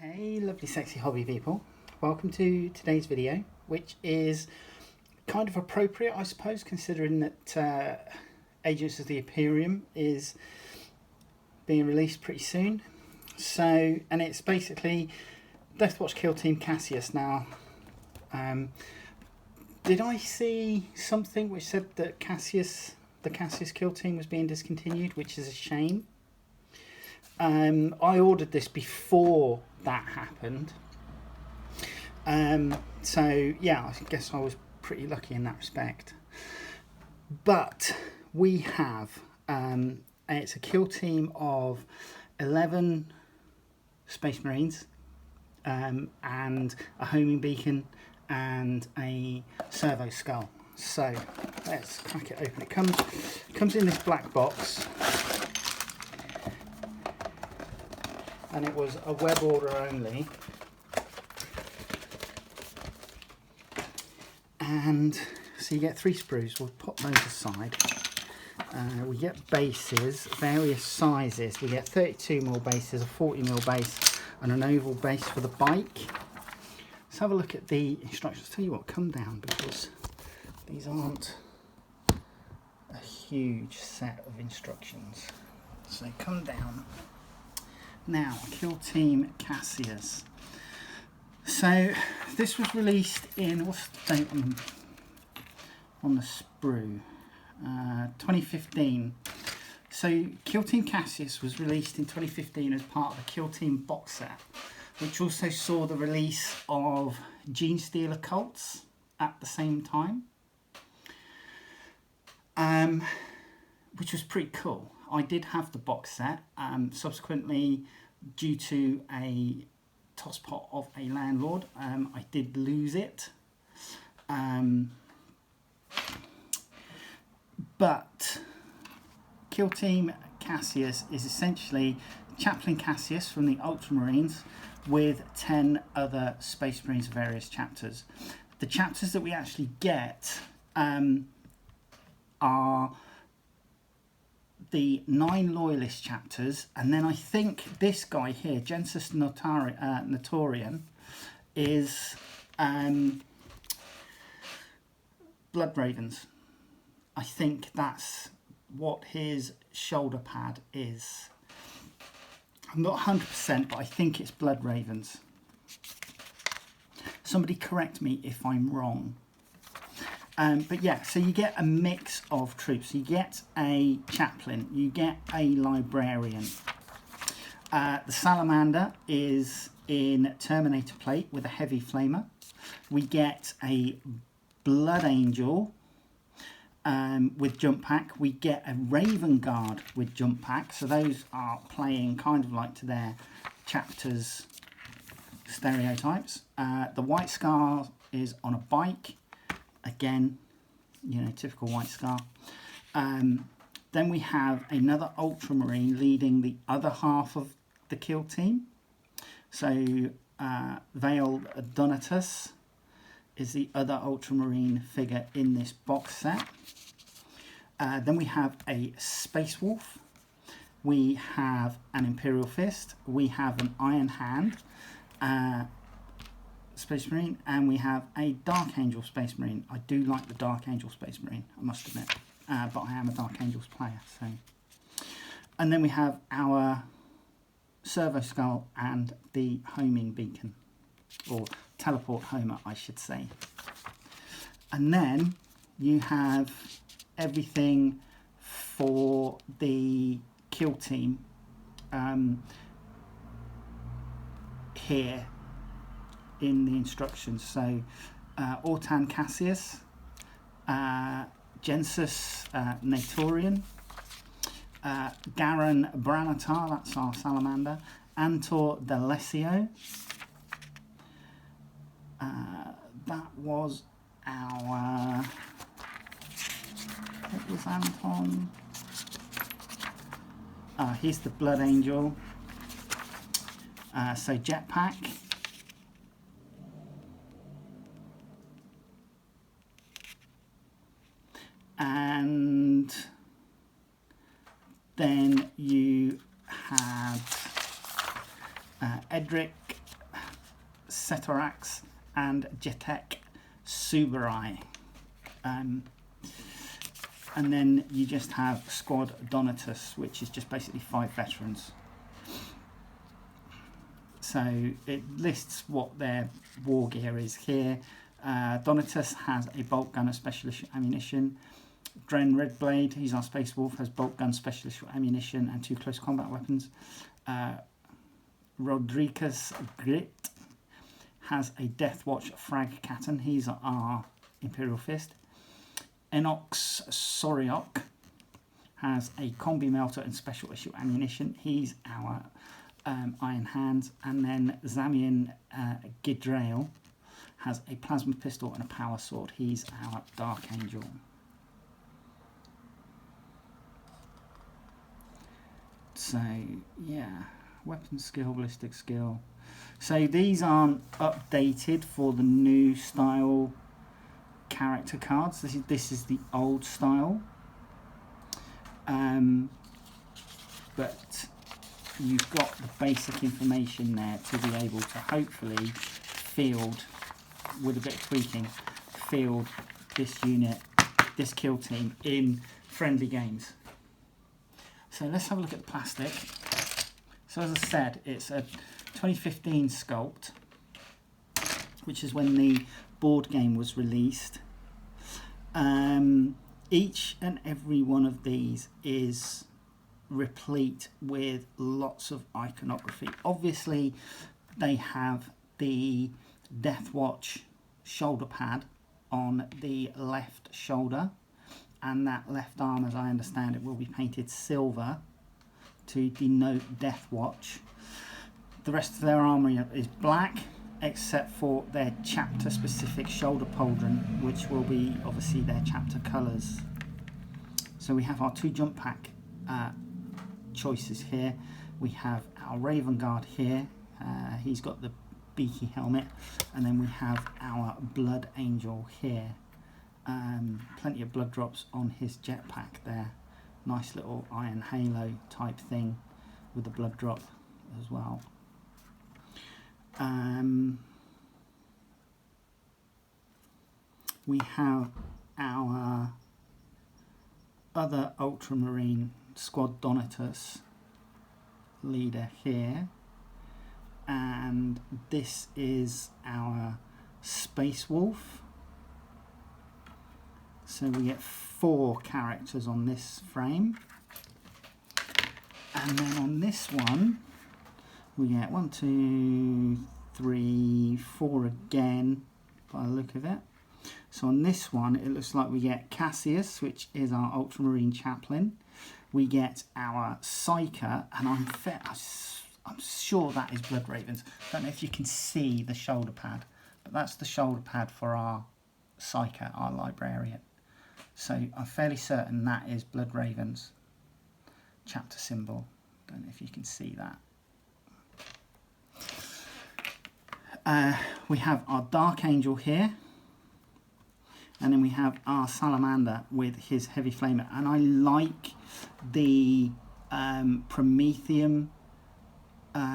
Hey lovely sexy hobby people, welcome to today's video, which is kind of appropriate I suppose, considering that Agents of the Imperium is being released pretty soon. So, and it's basically Deathwatch Kill Team Cassius. Now, did I see something which said that the Cassius Kill Team was being discontinued, which is a shame. I ordered this before that happened, so yeah, I guess I was pretty lucky in that respect. But we have it's a kill team of 11 Space Marines and a homing beacon and a servo skull. So let's crack it open. It comes in this black box. And it was a web order only. And so you get 3 sprues. We'll put those aside. We get bases, various sizes. We get 32mm bases, a 40mm base, and an oval base for the bike. Let's have a look at the instructions. Tell you what, come down, because these aren't a huge set of instructions. So come down. Now, Kill Team Cassius. So this was released in, what's the date on the sprue? 2015. So Kill Team Cassius was released in 2015 as part of the Kill Team box set, which also saw the release of Gene Stealer Cults at the same time, which was pretty cool. I did have the box set. Subsequently, due to a tosspot of a landlord, I did lose it. But Kill Team Cassius is essentially Chaplain Cassius from the Ultramarines with 10 other Space Marines of various chapters. The chapters that we actually get are the 9 Loyalist chapters, and then I think this guy here, Gensis Notorian, is Blood Ravens. I think that's what his shoulder pad is. I'm not 100%, but I think it's Blood Ravens. Somebody correct me if I'm wrong. But yeah, so you get a mix of troops. You get a chaplain, you get a librarian. The salamander is in Terminator plate with a heavy flamer. We get a blood angel with jump pack. We get a raven guard with jump pack. So those are playing kind of like to their chapters stereotypes. The white scar is on a bike. Again, you know, typical white scar. Then we have another Ultramarine leading the other half of the kill team. So Veiled Donatus is the other Ultramarine figure in this box set. Then we have a Space Wolf. We have an Imperial Fist. We have an Iron Hand Space Marine, and we have a Dark Angel Space Marine. I do like the Dark Angel Space Marine, I must admit, but I am a Dark Angels player. So, and then we have our Servo Skull and the Homing Beacon, or Teleport Homer, I should say. And then you have everything for the kill team here in the instructions. So Ortan Cassius, Gensis Natorian, Garen Branatar, that's our salamander, Antor Delesio, that was our, what was Anton? Here's the Blood Angel. So Jetpack. And then you have Edric Cetorax, and Jetek Subarai. And then you just have Squad Donatus, which is just basically 5 veterans. So it lists what their war gear is here. Donatus has a bolt gun of special issue ammunition. Dren Redblade, he's our Space Wolf, has bolt gun, special issue ammunition, and 2 close combat weapons. Rodriguez Grit has a Deathwatch frag cannon. He's our Imperial Fist. Enox Soriok has a combi melter and special issue ammunition. He's our Iron Hands. And then Zamian Gidrail has a plasma pistol and a power sword. He's our Dark Angel. So yeah, weapon skill, ballistic skill. So these aren't updated for the new style character cards. This is the old style. But you've got the basic information there to be able to hopefully field, with a bit of tweaking, field this unit, this kill team in friendly games. So let's have a look at the plastic. So as I said, it's a 2015 sculpt, which is when the board game was released. Each and every one of these is replete with lots of iconography. Obviously, they have the Deathwatch shoulder pad on the left shoulder, and that left arm, as I understand it, will be painted silver to denote Deathwatch. The rest of their armour is black, except for their chapter specific shoulder pauldron, which will be obviously their chapter colours. So we have our 2 jump pack choices here. We have our Raven Guard here. He's got the beaky helmet, and then we have our Blood Angel here. Plenty of blood drops on his jetpack there. Nice little iron halo type thing with the blood drop as well. We have our other Ultramarine Squad Donatus leader here, and this is our Space Wolf. So we get 4 characters on this frame, and then on this one we get 1, 2, 3, 4 again by the look of it. So on this one it looks like we get Cassius, which is our Ultramarine Chaplain. We get our Psyker, and I'm sure that is Blood Ravens. I don't know if you can see the shoulder pad, but that's the shoulder pad for our Psyker, our Librarian. So I'm fairly certain that is Blood Ravens chapter symbol. Don't know if you can see that. We have our Dark Angel here, and then we have our Salamander with his heavy flamer. And I like the Prometheum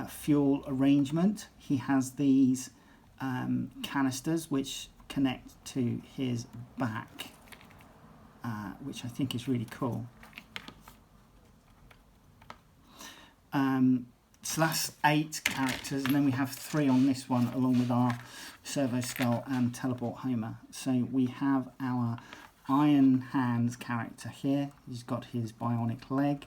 fuel arrangement. He has these canisters which connect to his back, which I think is really cool. So that's 8 characters, and then we have 3 on this one, along with our Servo Skull and Teleport Homer. So we have our Iron Hands character here. He's got his bionic leg.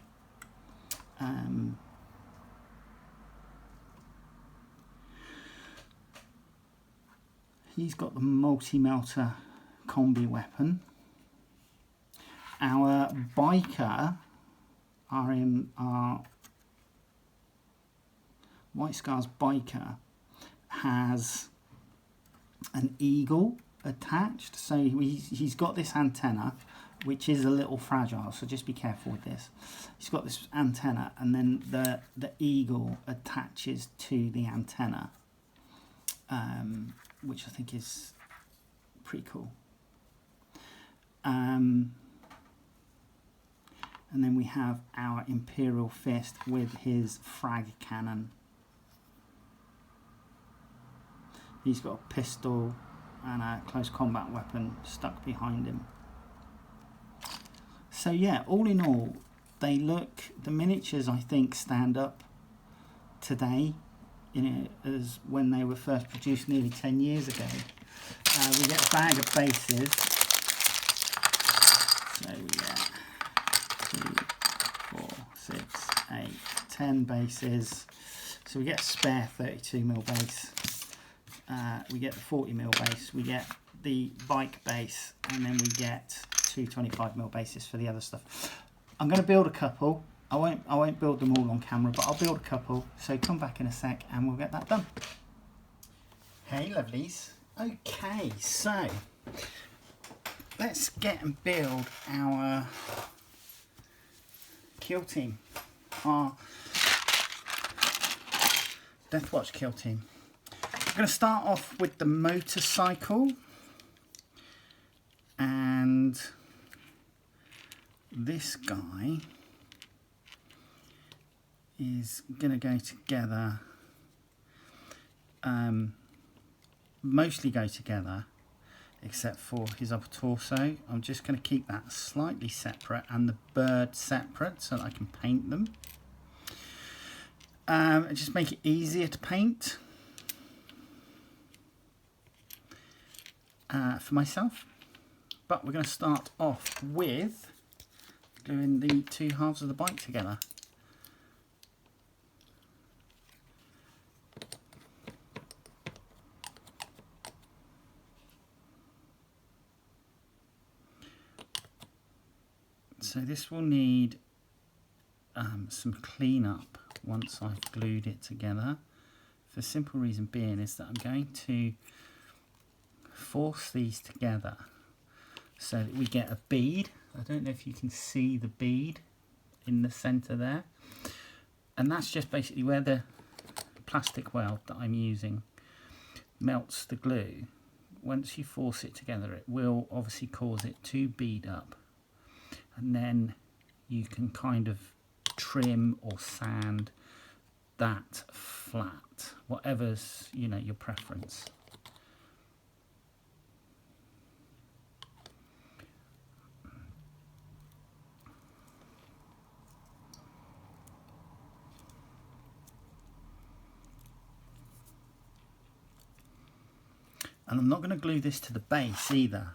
He's got the multi-melter combi weapon. Our biker, our White Scars biker, has an eagle attached. So he's got this antenna, which is a little fragile, so just be careful with this. He's got this antenna, and then the eagle attaches to the antenna, which I think is pretty cool. And then we have our Imperial Fist with his frag cannon. He's got a pistol and a close combat weapon stuck behind him. So yeah, all in all, they look, the miniatures I think stand up today, you know, as when they were first produced nearly 10 years ago. We get a bag of bases. So we get 2, 4, 6, 8, 10 bases. So we get a spare 32mm base. We get the 40mm base. We get the bike base, and then we get 2 25mm bases for the other stuff. I'm going to build a couple. I won't build them all on camera, but I'll build a couple. So come back in a sec, and we'll get that done. Hey, lovelies. Okay, so let's get and build our kill team, our Deathwatch kill team. I'm going to start off with the motorcycle, and this guy is going to go together, mostly go together except for his upper torso. I'm just going to keep that slightly separate and the bird separate so that I can paint them. And just make it easier to paint for myself. But we're going to start off with gluing the two halves of the bike together. So this will need some cleanup once I've glued it together. For the simple reason being is that I'm going to force these together so that we get a bead. I don't know if you can see the bead in the centre there. And that's just basically where the plastic weld that I'm using melts the glue. Once you force it together, it will obviously cause it to bead up. And then you can kind of trim or sand that flat, whatever's, you know, your preference. And I'm not going to glue this to the base either.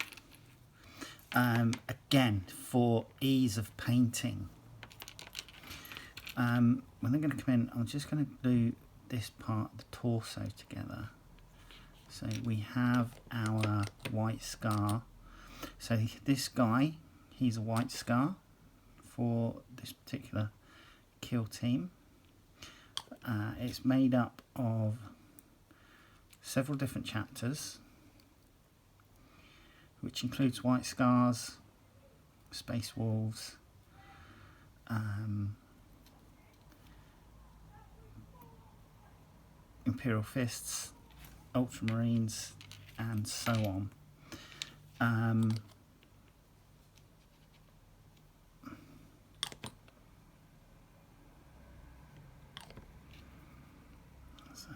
Again, for ease of painting. When I'm going to come in, I'm just going to glue this part, the torso, together. So we have our white scar. So this guy, he's a white scar for this particular kill team. It's made up of several different chapters, which includes white scars, space wolves, imperial fists, ultramarines, and so on. So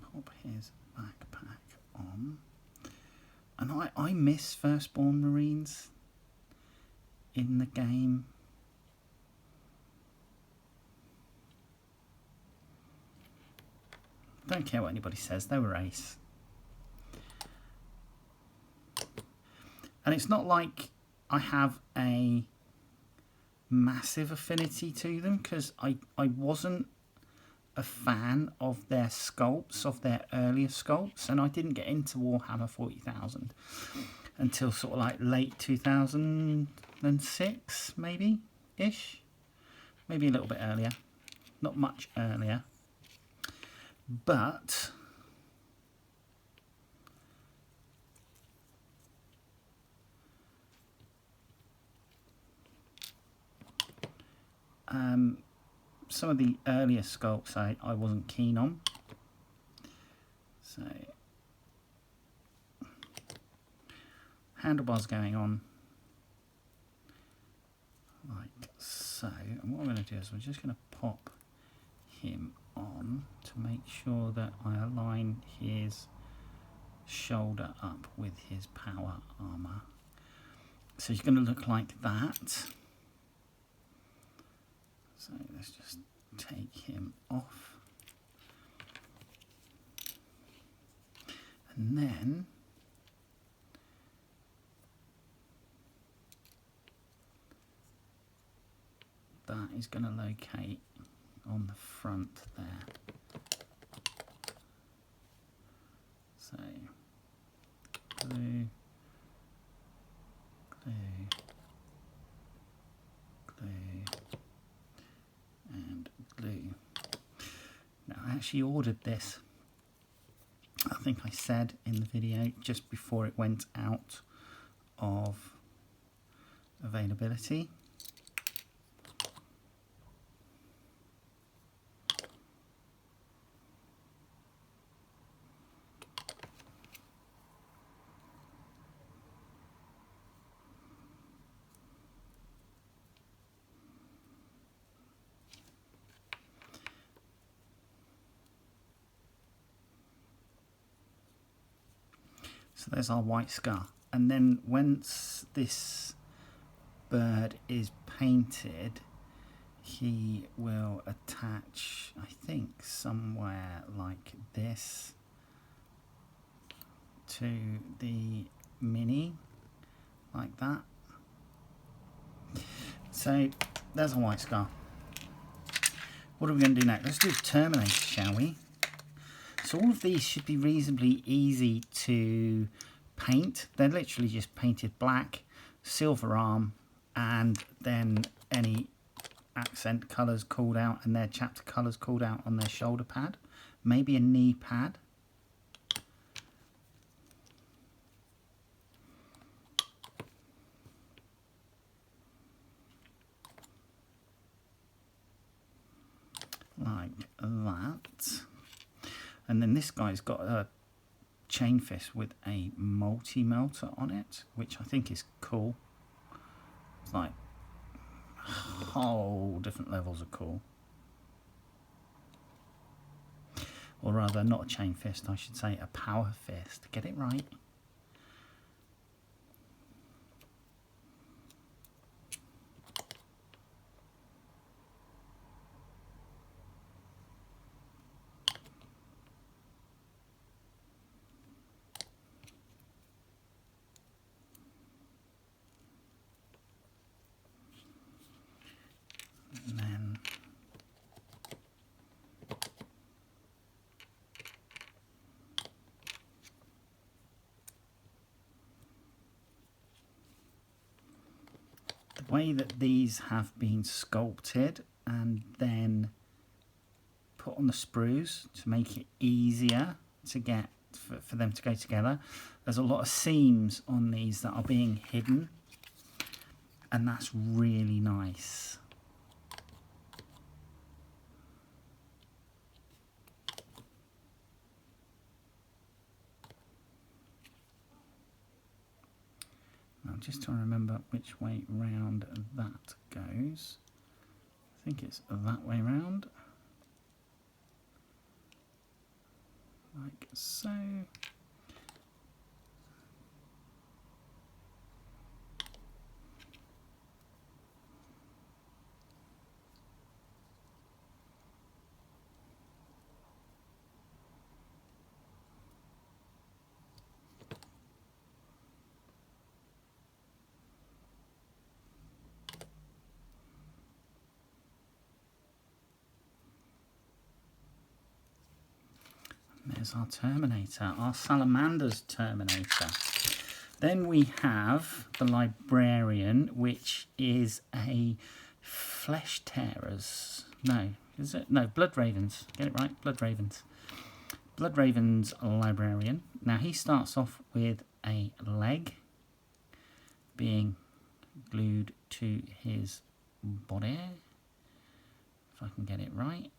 pop his backpack on. And I miss Firstborn Marines in the game. Don't care what anybody says, they were ace. And it's not like I have a massive affinity to them, because I wasn't a fan of their sculpts, of their earlier sculpts, and I didn't get into Warhammer 40,000 until sort of like late 2006, maybe ish, maybe a little bit earlier, not much earlier, but some of the earlier sculpts I wasn't keen on. So handlebars going on like so, and what I'm going to do is I'm just going to pop him on to make sure that I align his shoulder up with his power armor. So he's going to look like that. So let's just take him off. And then that is going to locate on the front there. So glue, glue, glue, and glue. Now I actually ordered this, I think I said in the video, just before it went out of availability. So there's our white scar, and then once this bird is painted, he will attach, I think, somewhere like this to the mini, like that. So there's a white scar. What are we going to do next? Let's do Terminator, shall we? So all of these should be reasonably easy to paint. They're literally just painted black, silver arm, and then any accent colours called out and their chapter colours called out on their shoulder pad. Maybe a knee pad. Like that. And then this guy's got a chain fist with a multi-melter on it, which I think is cool. It's like whole different levels of cool. Or rather, not a chain fist, I should say a power fist. Get it right. And then the way that these have been sculpted and then put on the sprues to make it easier to get for them to go together, there's a lot of seams on these that are being hidden, and that's really nice. I'm just trying to remember which way round that goes. I think it's that way round. Like so. There's our Terminator, our Salamander's Terminator. Then we have the Librarian, which is a Flesh Tearers. No, is it? No, Blood Ravens. Get it right? Blood Ravens. Blood Ravens Librarian. Now he starts off with a leg being glued to his body. If I can get it right.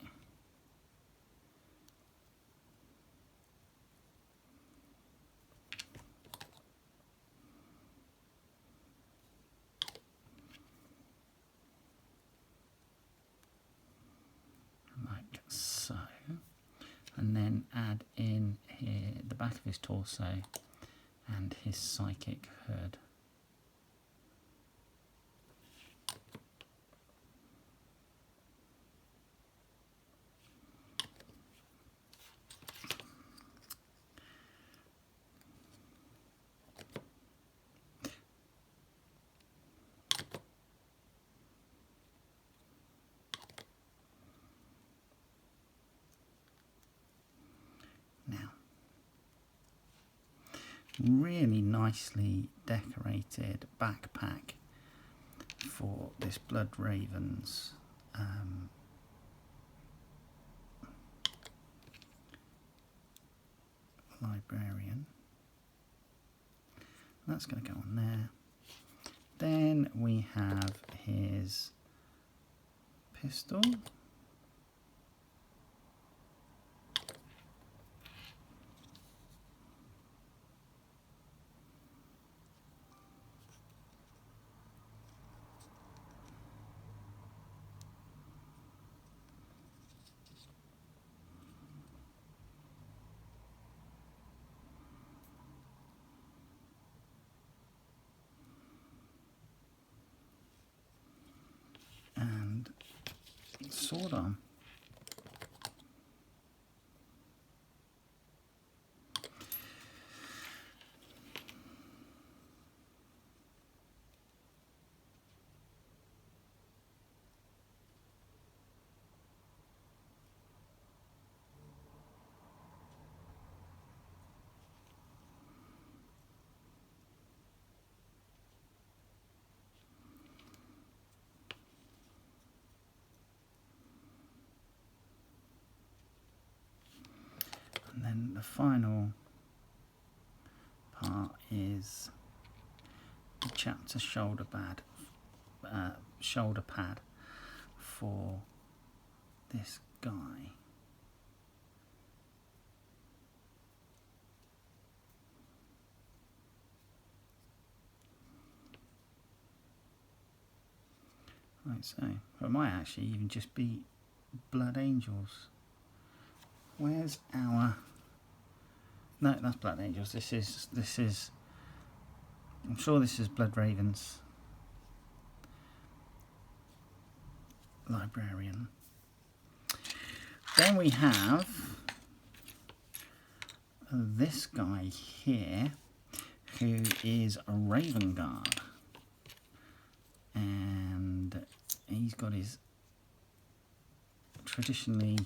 And then add in here the back of his torso and his psychic hood. Really nicely decorated backpack for this Blood Ravens librarian. That's going to go on there. Then we have his pistol. Sword arm. And then the final part is the chapter shoulder pad for this guy. Like so. Or it might actually even just be Blood Angels. Where's our... No, that's Blood Angels. This is... I'm sure this is Blood Ravens. Librarian. Then we have this guy here, who is a Raven Guard. And he's got his traditionally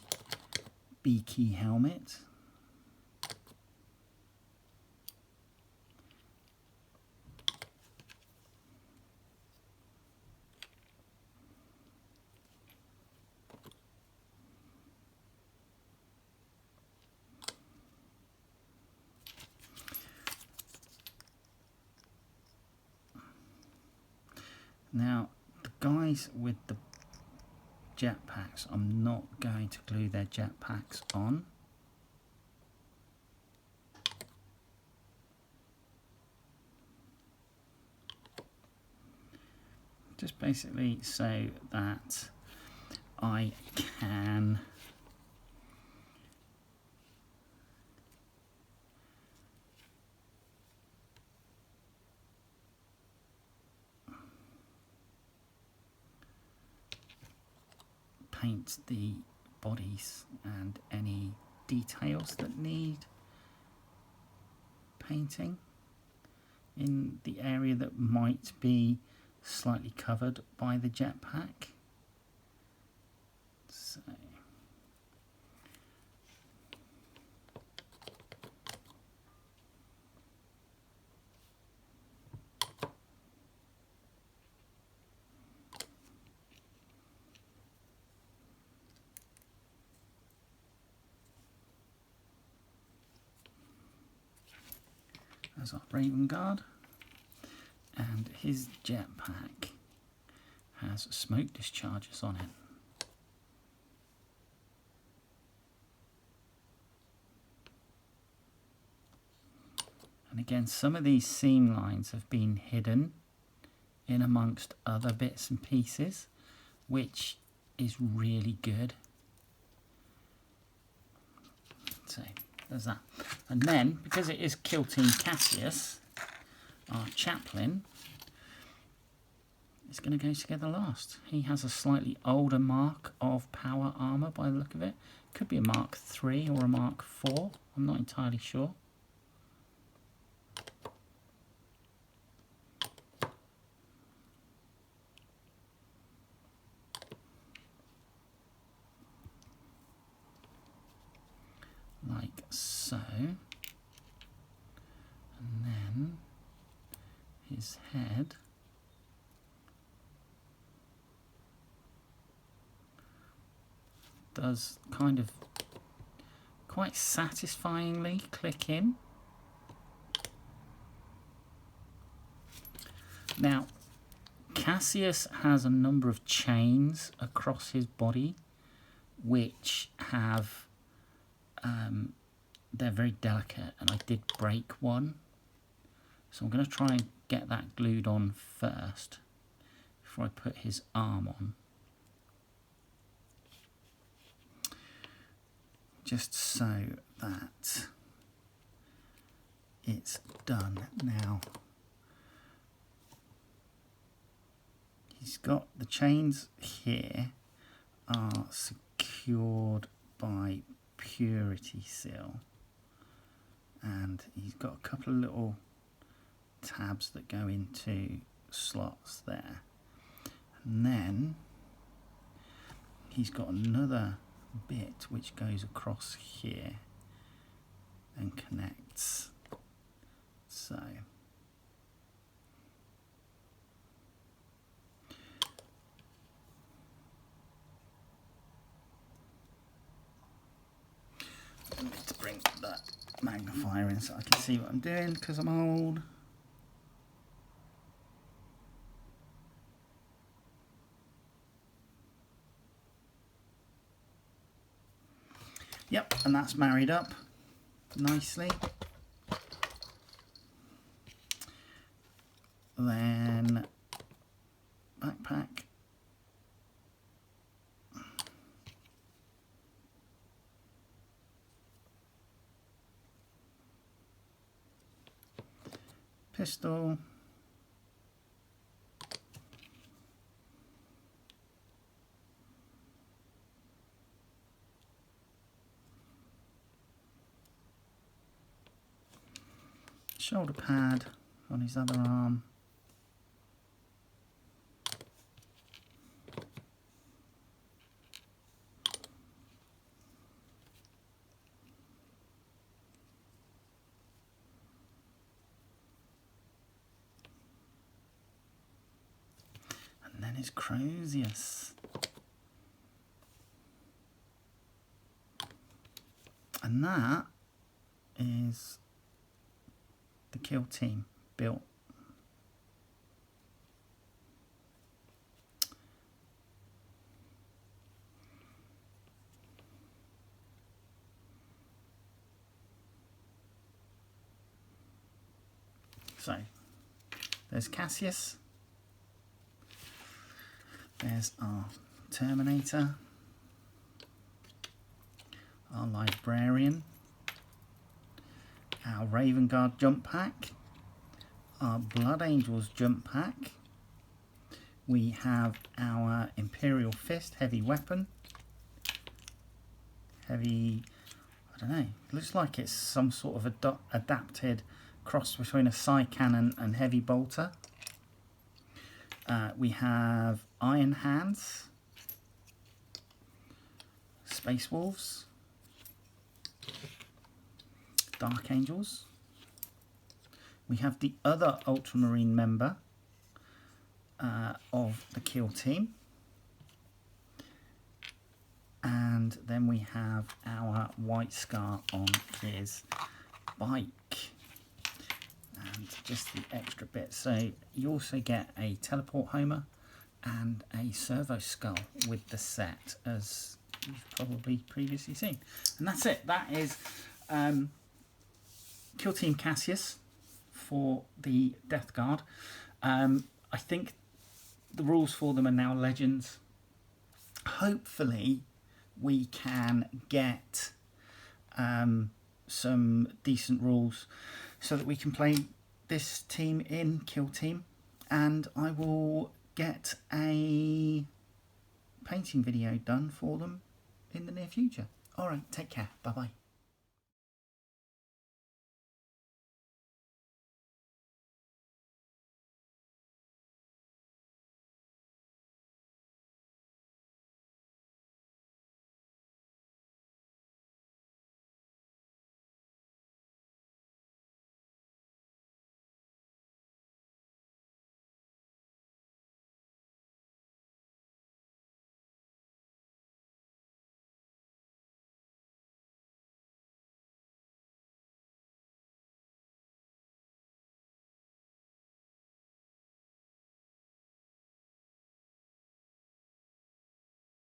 beaky helmet. Now, the guys with the jetpacks, I'm not going to glue their jetpacks on. Just basically so that I can paint the bodies and any details that need painting in the area that might be slightly covered by the jetpack. So there's our Raven Guard, and his jetpack has smoke discharges on it. And again, some of these seam lines have been hidden in amongst other bits and pieces, which is really good. So there's that. And then, because it is Kill Team Cassius, our chaplain is going to go together last. He has a slightly older mark of power armor by the look of it. Could be a Mark 3 or a Mark 4. I'm not entirely sure. Like so. And then his head does kind of quite satisfyingly click in. Now, Cassius has a number of chains across his body which have they're very delicate, and I did break one, so I'm going to try and get that glued on first before I put his arm on, just so that it's done. Now he's got the chains here are secured by purity seal, and he's got a couple of little tabs that go into slots there, and then he's got another bit which goes across here and connects. So I need to bring that magnifier in so I can see what I'm doing because I'm old. Yep, and that's married up nicely. Then backpack. Pistol. Shoulder pad on his other arm. And then his Cassius. And that is the kill team built. So there's Cassius, there's our Terminator, our Librarian, our Raven Guard jump pack, our Blood Angels jump pack, we have our Imperial Fist heavy weapon, heavy, I don't know, looks like it's some sort of adapted cross between a Psy Cannon and heavy bolter. We have Iron Hands, Space Wolves, Dark Angels. We have the other Ultramarine member of the kill team. And then we have our White Scar on his bike. And just the extra bit. So you also get a Teleport Homer and a Servo Skull with the set, as you've probably previously seen. And that's it. That is Kill Team Cassius for the Death Guard. I think the rules for them are now legends. Hopefully we can get some decent rules so that we can play this team in Kill Team, and I will get a painting video done for them in the near future. Alright, take care, bye bye.